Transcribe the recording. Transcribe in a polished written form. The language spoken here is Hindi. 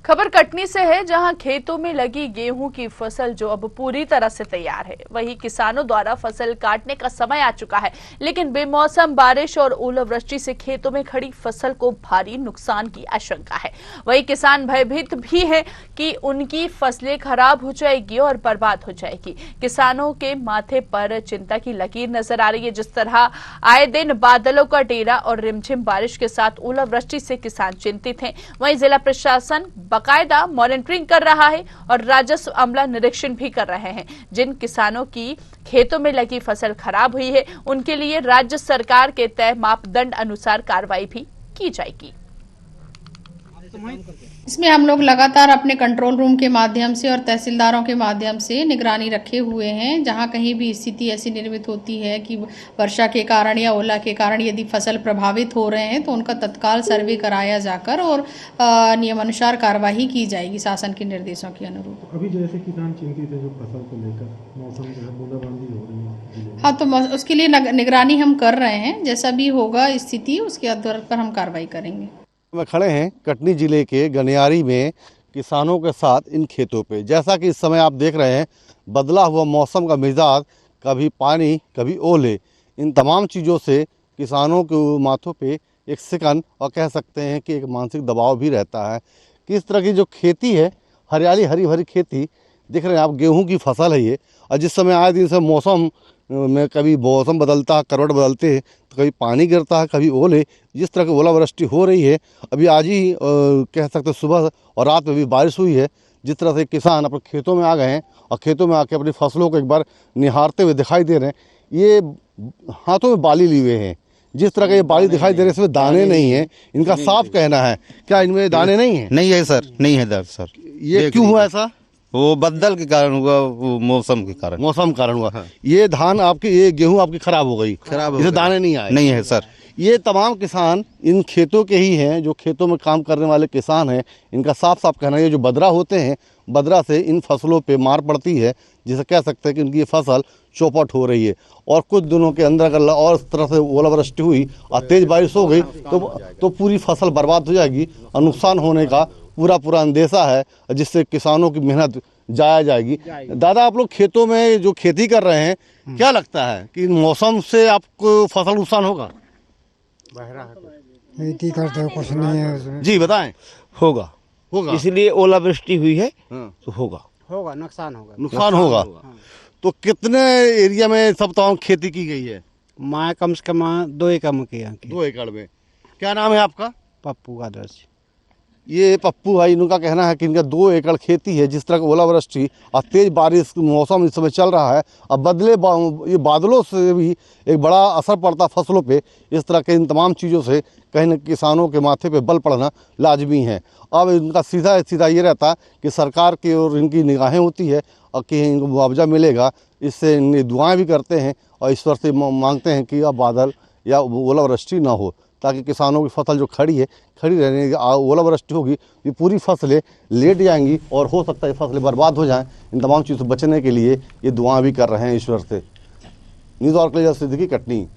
खबर कटनी से है, जहां खेतों में लगी गेहूं की फसल जो अब पूरी तरह से तैयार है, वहीं किसानों द्वारा फसल काटने का समय आ चुका है। लेकिन बेमौसम बारिश और ओलावृष्टि से खेतों में खड़ी फसल को भारी नुकसान की आशंका है। वहीं किसान भयभीत भी हैं कि उनकी फसलें खराब हो जाएगी और बर्बाद हो जाएगी। किसानों के माथे पर चिंता की लकीर नजर आ रही है। जिस तरह आए दिन बादलों का डेरा और रिमझिम बारिश के साथ ओलावृष्टि से किसान चिंतित हैं, वहीं जिला प्रशासन बाकायदा मॉनिटरिंग कर रहा है और राजस्व अमला निरीक्षण भी कर रहे हैं। जिन किसानों की खेतों में लगी फसल खराब हुई है, उनके लिए राज्य सरकार के तय मापदंड अनुसार कार्रवाई भी की जाएगी। इसमें हम लोग लगातार अपने कंट्रोल रूम के माध्यम से और तहसीलदारों के माध्यम से निगरानी रखे हुए हैं। जहां कहीं भी स्थिति ऐसी निर्मित होती है कि वर्षा के कारण या ओला के कारण यदि फसल प्रभावित हो रहे हैं, तो उनका तत्काल सर्वे कराया जाकर और नियमानुसार कार्यवाही की जाएगी शासन के निर्देशों के अनुरूप। अभी जैसे किसान चिंतित है जो फसल को लेकर मौसम जो है बूंदाबांदी हो रही है, हाँ, तो उसके लिए निगरानी हम कर रहे हैं। जैसा भी होगा स्थिति, उसके आधार पर हम कार्रवाई करेंगे। में खड़े हैं कटनी जिले के गनियारी में किसानों के साथ इन खेतों पे। जैसा कि इस समय आप देख रहे हैं, बदला हुआ मौसम का मिजाज, कभी पानी कभी ओले, इन तमाम चीज़ों से किसानों के माथों पे एक सिकन और कह सकते हैं कि एक मानसिक दबाव भी रहता है कि इस तरह की जो खेती है, हरियाली हरी भरी खेती दिख रहे हैं आप, गेहूँ की फसल है ये। और जिस समय आए दिन से मौसम में कभी मौसम बदलता है, करवट बदलते हैं, तो कभी पानी गिरता है, कभी ओले। जिस तरह की ओलावृष्टि हो रही है, अभी आज ही कह सकते हैं सुबह और रात में भी बारिश हुई है। जिस तरह से किसान अपने खेतों में आ गए हैं और खेतों में आके अपनी फसलों को एक बार निहारते हुए दिखाई दे रहे हैं। ये हाथों में बाली लिए हुए हैं, जिस तरह के ये बाली दिखाई दे रहे हैं, इसमें दाने नहीं है। इनका साफ कहना है, क्या इनमें दाने नहीं है? नहीं है सर, नहीं है सर। ये क्यों हुआ ऐसा? वो बदल के कारण हुआ, वो मौसम के कारण। मौसम कारण हुआ। हाँ। ये धान आपकी, ये गेहूं आपकी खराब हो गई, इसे दाने नहीं आए। नहीं है सर। ये तमाम किसान इन खेतों के ही हैं, जो खेतों में काम करने वाले किसान हैं। इनका साफ साफ कहना है, ये जो बदरा होते हैं, बदरा से इन फसलों पे मार पड़ती है, जिसे कह सकते हैं कि इनकी फसल चौपट हो रही है। और कुछ दिनों के अंदर अगर और इस तरह से ओलावृष्टि हुई और तेज बारिश हो गई तो पूरी फसल बर्बाद हो जाएगी और नुकसान होने का पूरा अंदेशा है, जिससे किसानों की मेहनत जाया जाएगी। दादा, आप लोग खेतों में जो खेती कर रहे हैं, क्या लगता है कि मौसम से आपको फसल नुकसान होगा? खेती करते हो, कुछ नहीं है उसमें। जी बताएं। होगा, इसलिए ओलावृष्टि हुई है। तो होगा नुकसान होगा। नुकसान होगा। तो कितने एरिया में सब तमाम खेती की गई है? मैं कम से कम 2 एकड़ में किया। 2 एकड़ में। क्या नाम है आपका? पप्पू आदर्श। ये पप्पू भाई, इनका कहना है कि इनका 2 एकड़ खेती है। जिस तरह की ओलावृष्टि और तेज बारिश मौसम इस समय चल रहा है, अब ये बादलों से भी एक बड़ा असर पड़ता फसलों पे। इस तरह के इन तमाम चीज़ों से कहीं न किसानों के माथे पे बल पड़ना लाजमी है। अब इनका सीधा ये रहता है कि सरकार की ओर इनकी निगाहें होती है और कि इनको मुआवजा मिलेगा। इससे इनकी दुआएँ भी करते हैं और ईश्वर से मांगते हैं कि अब बादल या ओलावृष्टि ना हो, ताकि किसानों की फसल जो खड़ी रहने, ओलावृष्टि होगी ये पूरी फसलें लेट जाएंगी और हो सकता है फसलें बर्बाद हो जाएं। इन तमाम चीज़ों से बचने के लिए ये दुआ भी कर रहे हैं ईश्वर से। News organiser Siddiqui, Katni.